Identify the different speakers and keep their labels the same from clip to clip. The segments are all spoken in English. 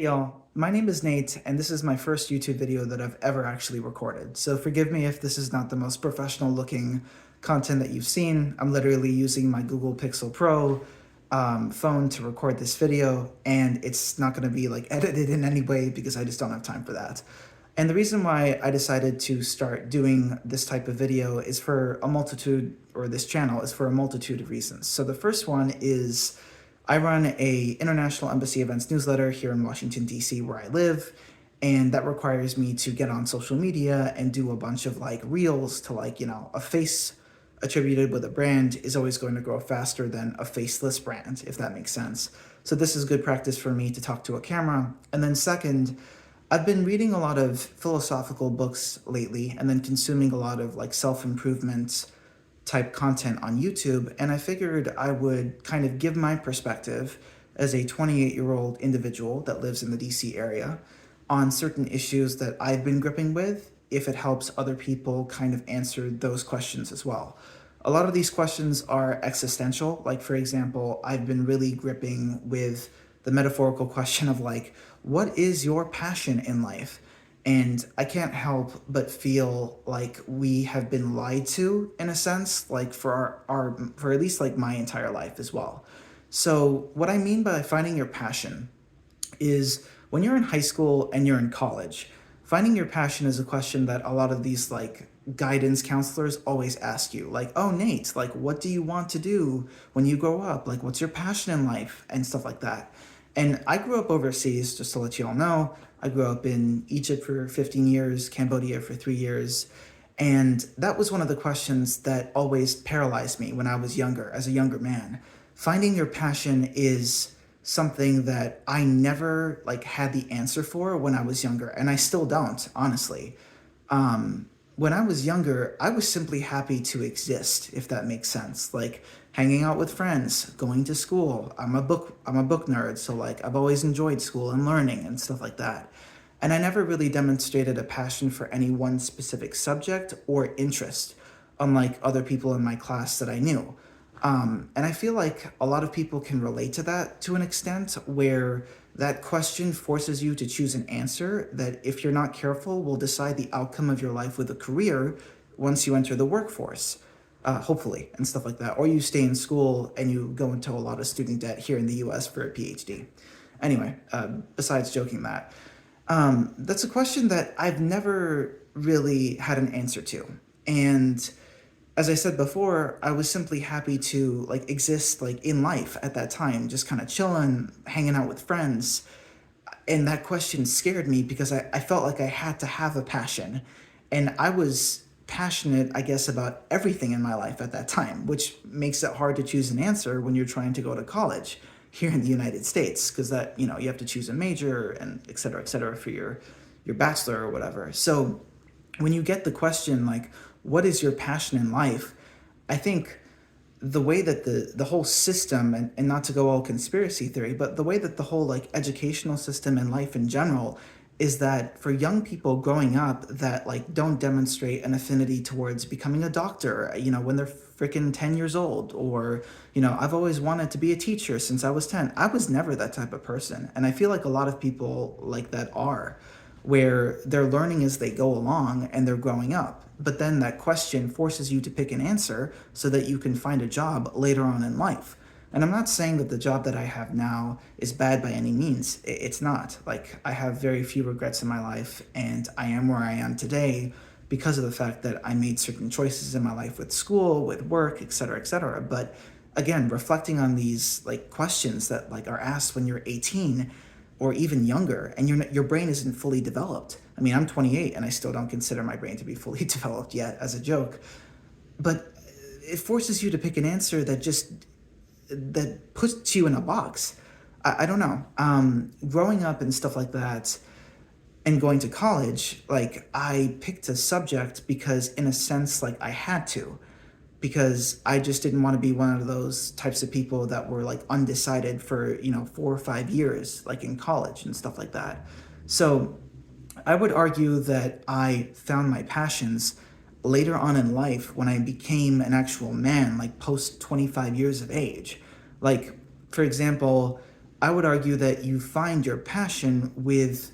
Speaker 1: Y'all, my name is Nate, and this is my first YouTube video that I've ever actually recorded. So forgive me if this is not the most professional looking content that you've seen. I'm literally using my Google Pixel Pro phone to record this video, and it's not going to be like edited in any way because I just don't have time for that. And the reason why I decided to start doing this type of video is for a multitude, or this channel is for a multitude of reasons. So the first one is I run a international embassy events newsletter here in Washington, D.C., where I live, and that requires me to get on social media and do a bunch of like reels to a face attributed with a brand is always going to grow faster than a faceless brand, if that makes sense. So this is good practice for me to talk to a camera. And then second, I've been reading a lot of philosophical books lately and then consuming a lot of like self-improvement type content on YouTube, and I figured I would kind of give my perspective as a 28-year-old individual that lives in the DC area on certain issues that I've been gripping with, if it helps other people kind of answer those questions as well. A lot of these questions are existential. Like, for example, I've been really gripping with the metaphorical question of like, what is your passion in life? And I can't help but feel like we have been lied to in a sense, like for for at least like my entire life as well. So what I mean by finding your passion is when you're in high school and you're in college, finding your passion is a question that a lot of these like guidance counselors always ask you. Like, oh, Nate, like, what do you want to do when you grow up? Like, what's your passion in life and stuff like that. And I grew up overseas, just to let you all know. I grew up in Egypt for 15 years, Cambodia for 3 years. And that was one of the questions that always paralyzed me when I was younger, as a younger man. Finding your passion is something that I never like had the answer for when I was younger, and I still don't, honestly. When I was younger, I was simply happy to exist, if that makes sense. Like hanging out with friends, going to school. I'm a book nerd, so like I've always enjoyed school and learning and stuff like that. And I never really demonstrated a passion for any one specific subject or interest, unlike other people in my class that I knew. And I feel like a lot of people can relate to that to an extent, where that question forces you to choose an answer that, if you're not careful, will decide the outcome of your life with a career once you enter the workforce, hopefully, and stuff like that. Or you stay in school and you go into a lot of student debt here in the US for a PhD. Anyway, besides joking that, that's a question that I've never really had an answer to. And as I said before, I was simply happy to like exist like in life at that time, just kind of chilling, hanging out with friends. And that question scared me because I felt like I had to have a passion. And I was passionate, I guess, about everything in my life at that time, which makes it hard to choose an answer when you're trying to go to college here in the United States, because that, you have to choose a major and et cetera, for your bachelor or whatever. So when you get the question like, what is your passion in life? I think the way that the whole system, and not to go all conspiracy theory, but the way that the whole like educational system and life in general is that for young people growing up that like don't demonstrate an affinity towards becoming a doctor, when they're freaking 10 years old, or, I've always wanted to be a teacher since I was 10. I was never that type of person. And I feel like a lot of people like that are, where they're learning as they go along and they're growing up. But then that question forces you to pick an answer so that you can find a job later on in life. And I'm not saying that the job that I have now is bad by any means. It's not. Like, I have very few regrets in my life, and I am where I am today because of the fact that I made certain choices in my life with school, with work, et cetera, et cetera. But again, reflecting on these like questions that like are asked when you're 18 or even younger, and your brain isn't fully developed. I mean, I'm 28 and I still don't consider my brain to be fully developed yet, as a joke. But it forces you to pick an answer that puts you in a box. I don't know. Growing up and stuff like that, and going to college, like I picked a subject because, in a sense, like I had to, because I just didn't want to be one of those types of people that were like undecided for, 4 or 5 years, like in college and stuff like that. So I would argue that I found my passions later on in life when I became an actual man, like post 25 years of age. Like, for example, I would argue that you find your passion with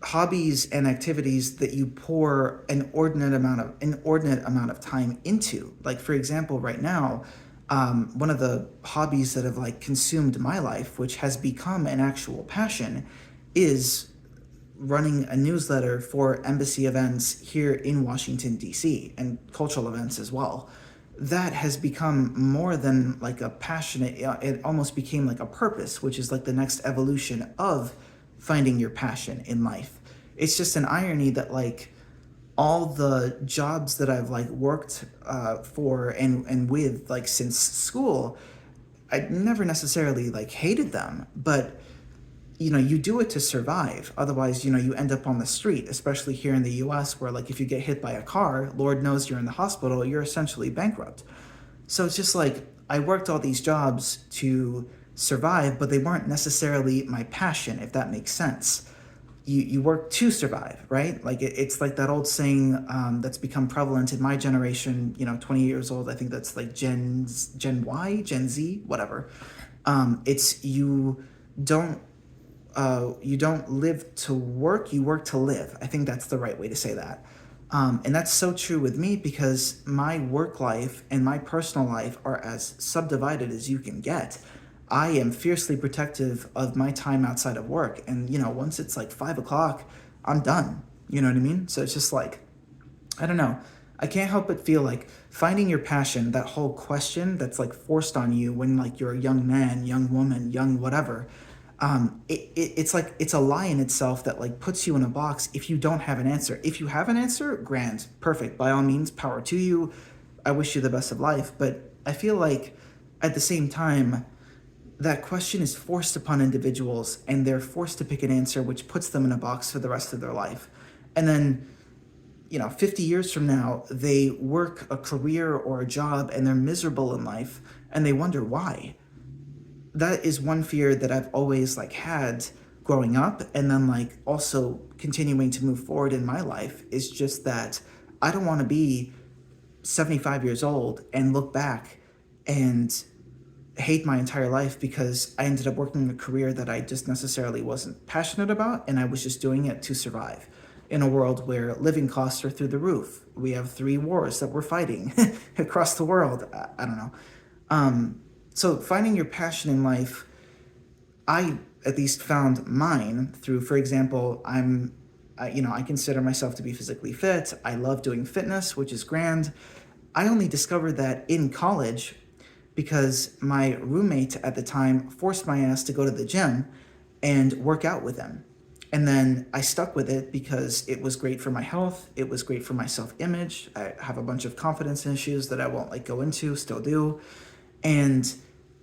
Speaker 1: hobbies and activities that you pour an inordinate amount of time into. Like for example, right now, one of the hobbies that have like consumed my life, which has become an actual passion, is running a newsletter for embassy events here in Washington, D.C., and cultural events as well. That has become more than like a passion. It almost became like a purpose, which is like the next evolution of finding your passion in life. It's just an irony that like all the jobs that I've like worked for and with like since school, I never necessarily like hated them, but you do it to survive. Otherwise, you end up on the street, especially here in the US, where like if you get hit by a car, Lord knows you're in the hospital, you're essentially bankrupt. So it's just like I worked all these jobs to survive, but they weren't necessarily my passion, if that makes sense. You work to survive, right? Like it's like that old saying that's become prevalent in my generation, 20 years old. I think that's like Gen Y, Gen Z, whatever. It's don't you don't live to work, you work to live. I think that's the right way to say that. And that's so true with me because my work life and my personal life are as subdivided as you can get. I am fiercely protective of my time outside of work. And, once it's like 5 o'clock, I'm done. You know what I mean? So it's just like, I don't know. I can't help but feel like finding your passion, that whole question that's like forced on you when like you're a young man, young woman, young whatever, it's like it's a lie in itself that like puts you in a box if you don't have an answer. If you have an answer, grand, perfect. By all means, power to you. I wish you the best of life. But I feel like at the same time, that question is forced upon individuals and they're forced to pick an answer which puts them in a box for the rest of their life. And then 50 years from now, they work a career or a job and they're miserable in life and they wonder why. That is one fear that I've always like had growing up, and then like also continuing to move forward in my life is just that I don't want to be 75 years old and look back and hate my entire life because I ended up working a career that I just necessarily wasn't passionate about and I was just doing it to survive in a world where living costs are through the roof. We have 3 wars that we're fighting across the world. I don't know. So finding your passion in life, I at least found mine through, for example, I consider myself to be physically fit. I love doing fitness, which is grand. I only discovered that in college because my roommate at the time forced my ass to go to the gym and work out with him. And then I stuck with it because it was great for my health. It was great for my self-image. I have a bunch of confidence issues that I won't like go into, still do. And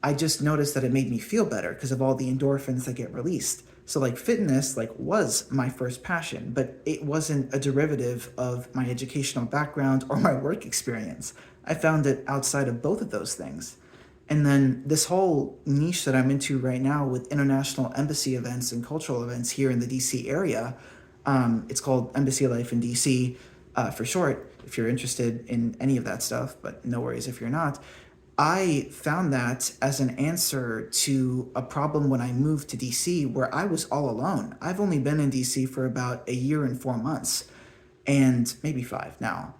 Speaker 1: I just noticed that it made me feel better because of all the endorphins that get released. So like fitness like was my first passion, but it wasn't a derivative of my educational background or my work experience. I found it outside of both of those things. And then this whole niche that I'm into right now with international embassy events and cultural events here in the DC area, it's called Embassy Life in DC for short, if you're interested in any of that stuff, but no worries if you're not. I found that as an answer to a problem when I moved to DC where I was all alone. I've only been in DC for about a year and 4 months, and maybe 5 now.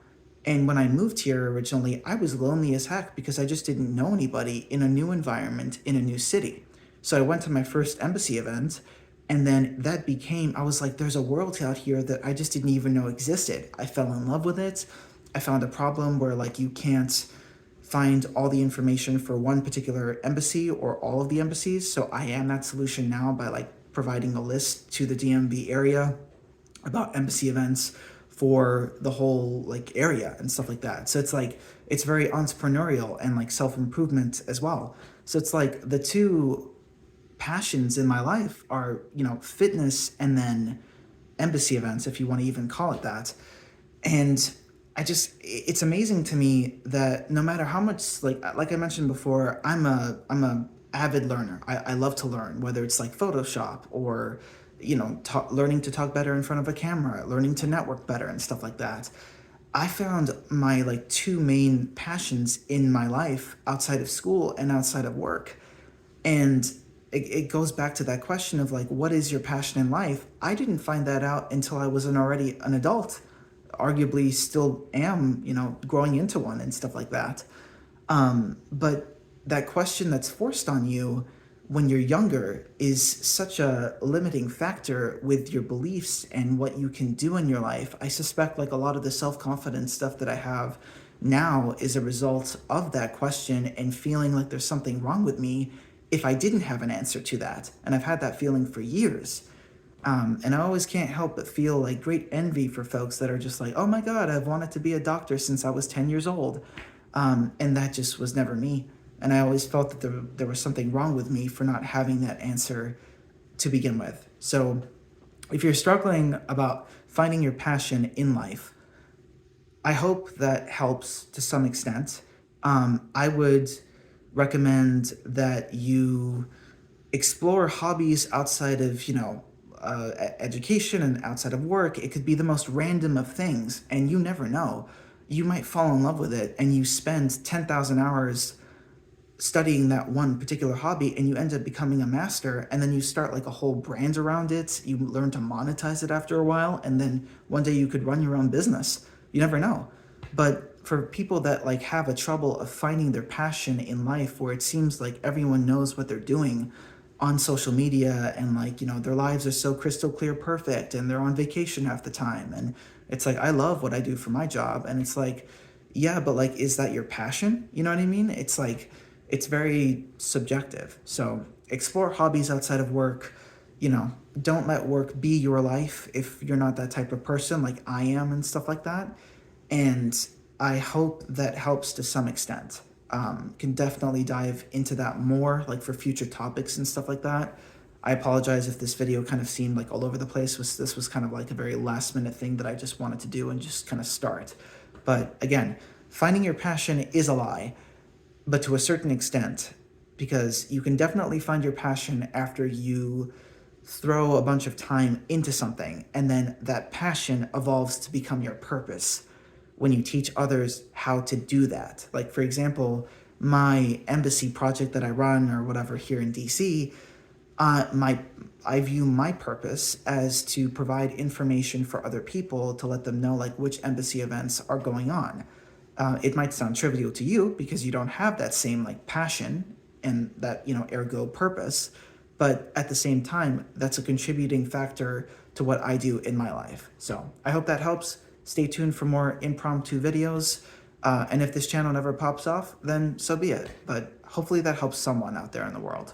Speaker 1: And when I moved here originally, I was lonely as heck because I just didn't know anybody in a new environment in a new city. So I went to my first embassy event, and then I was like, there's a world out here that I just didn't even know existed. I fell in love with it. I found a problem where like you can't find all the information for one particular embassy or all of the embassies. So I am that solution now by like providing a list to the DMV area about embassy events for the whole like area and stuff like that. So it's like it's very entrepreneurial and like self-improvement as well. So it's like the two passions in my life are, fitness and then embassy events, if you want to even call it that. And it's amazing to me that no matter how much, like I mentioned before, I'm a avid learner. I love to learn, whether it's like Photoshop or, learning to talk better in front of a camera, learning to network better and stuff like that. I found my like two main passions in my life outside of school and outside of work. And it goes back to that question of like, what is your passion in life? I didn't find that out until I was already an adult, arguably still am, growing into one and stuff like that. But that question that's forced on you when you're younger is such a limiting factor with your beliefs and what you can do in your life. I suspect like a lot of the self-confidence stuff that I have now is a result of that question and feeling like there's something wrong with me if I didn't have an answer to that. And I've had that feeling for years. And I always can't help but feel like great envy for folks that are just like, oh my God, I've wanted to be a doctor since I was 10 years old. And that just was never me. And I always felt that there was something wrong with me for not having that answer to begin with. So if you're struggling about finding your passion in life, I hope that helps to some extent. I would recommend that you explore hobbies outside of, education and outside of work. It could be the most random of things, and you never know. You might fall in love with it, and you spend 10,000 hours studying that one particular hobby, and you end up becoming a master, and then you start like a whole brand around it. You learn to monetize it after a while, and then one day you could run your own business. You never know. But for people that like have a trouble of finding their passion in life, where it seems like everyone knows what they're doing on social media, and like, their lives are so crystal clear perfect, and they're on vacation half the time, and it's like, I love what I do for my job, and it's like, yeah, but like, is that your passion? You know what I mean? It's like, it's very subjective. So explore hobbies outside of work. Don't let work be your life if you're not that type of person like I am and stuff like that. And I hope that helps to some extent. Can definitely dive into that more, like for future topics and stuff like that. I apologize if this video kind of seemed like all over the place. This was kind of like a very last minute thing that I just wanted to do and just kind of start. But again, finding your passion is a lie, but to a certain extent, because you can definitely find your passion after you throw a bunch of time into something, and then that passion evolves to become your purpose when you teach others how to do that. Like, for example, my embassy project that I run or whatever here in DC, I view my purpose as to provide information for other people to let them know like which embassy events are going on. It might sound trivial to you because you don't have that same like passion and that, ergo purpose, but at the same time, that's a contributing factor to what I do in my life. So I hope that helps. Stay tuned for more impromptu videos. And if this channel never pops off, then so be it. But hopefully that helps someone out there in the world.